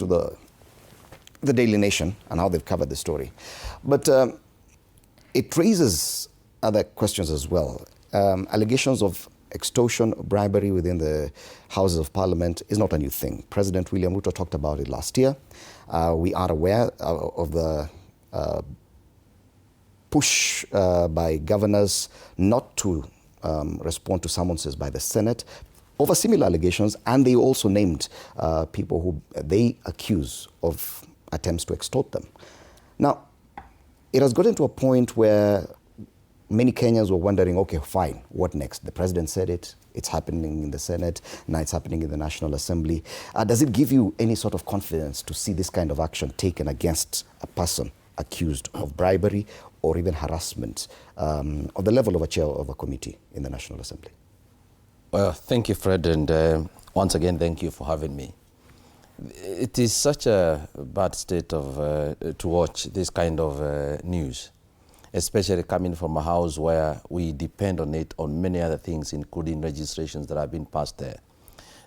to the Daily Nation and how they've covered the story. But it raises other questions as well. Allegations of extortion, bribery within the Houses of Parliament is not a new thing. President William Ruto talked about it last year. We are aware of the push by governors not to respond to summonses by the Senate over similar allegations, and they also named people who they accuse of attempts to extort them. Now, it has gotten to a point where many Kenyans were wondering, okay, fine, what next? The president said it, it's happening in the Senate, now it's happening in the National Assembly. Does it give you any sort of confidence to see this kind of action taken against a person accused of bribery or even harassment of the level of a chair of a committee in the National Assembly? Well, thank you, Fred, and once again, thank you for having me. It is such a bad state of to watch this kind of news, especially coming from a house where we depend on it on many other things, including registrations that have been passed there.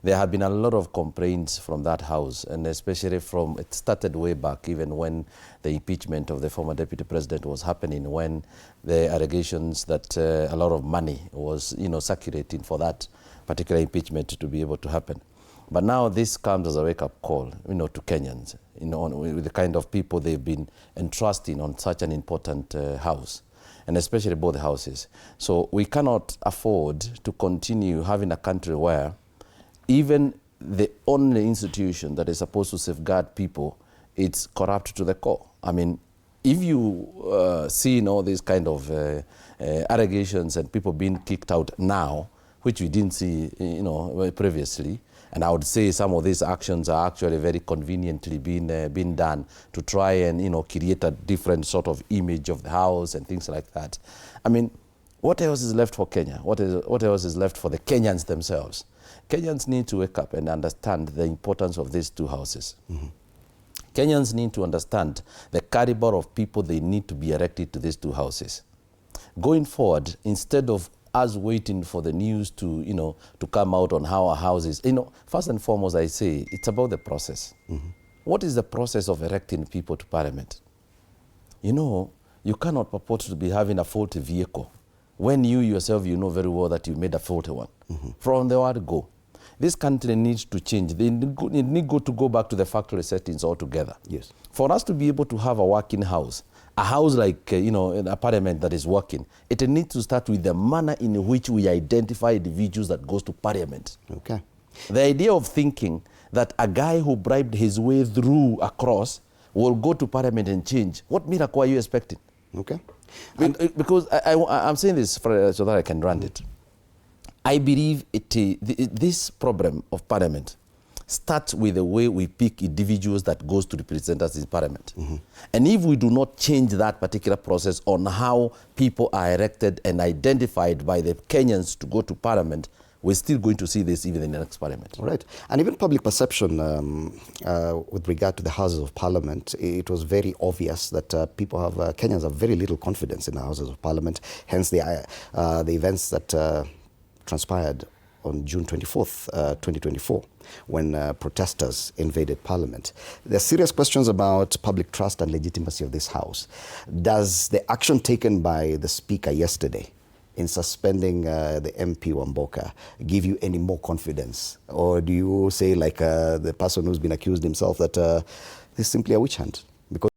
There have been a lot of complaints from that house, and especially from, it started way back, even when the impeachment of the former deputy president was happening, when the allegations that a lot of money was, circulating for that particular impeachment to be able to happen. But now this comes as a wake-up call, to Kenyans, with the kind of people they've been entrusting on such an important house, and especially both houses. So we cannot afford to continue having a country where even the only institution that is supposed to safeguard people, it's corrupt to the core. I mean, if you see all these kind of allegations and people being kicked out now, which we didn't see, previously, and I would say some of these actions are actually very conveniently being done to try and create a different sort of image of the house and things like that. I mean, what else is left for Kenya? What else is left for the Kenyans themselves? Kenyans need to wake up and understand the importance of these two houses. Mm-hmm. Kenyans need to understand the caliber of people they need to be elected to these two houses. Going forward, instead of us waiting for the news to, to come out on how our houses, first and foremost, I say, it's about the process. Mm-hmm. What is the process of electing people to parliament? You cannot purport to be having a faulty vehicle when you yourself, very well that you made a faulty one. Mm-hmm. From the word go. This country needs to change. They need to go back to the factory settings altogether. Yes. For us to be able to have a working house, a house like, a parliament that is working, it needs to start with the manner in which we identify individuals that goes to parliament. Okay. The idea of thinking that a guy who bribed his way through across will go to parliament and change, what miracle are you expecting? Okay. Because I'm saying this so that I can run it. I believe this problem of parliament starts with the way we pick individuals that goes to represent us in parliament. Mm-hmm. And if we do not change that particular process on how people are elected and identified by the Kenyans to go to parliament, we're still going to see this even in the next parliament. Right. And even public perception with regard to the Houses of Parliament, it was very obvious that Kenyans have very little confidence in the Houses of Parliament, hence the events that transpired on June 24th, 2024, when protesters invaded Parliament. There are serious questions about public trust and legitimacy of this House. Does the action taken by the Speaker yesterday in suspending the MP Wamboka give you any more confidence? Or do you say, like the person who's been accused himself, that this is simply a witch hunt? Because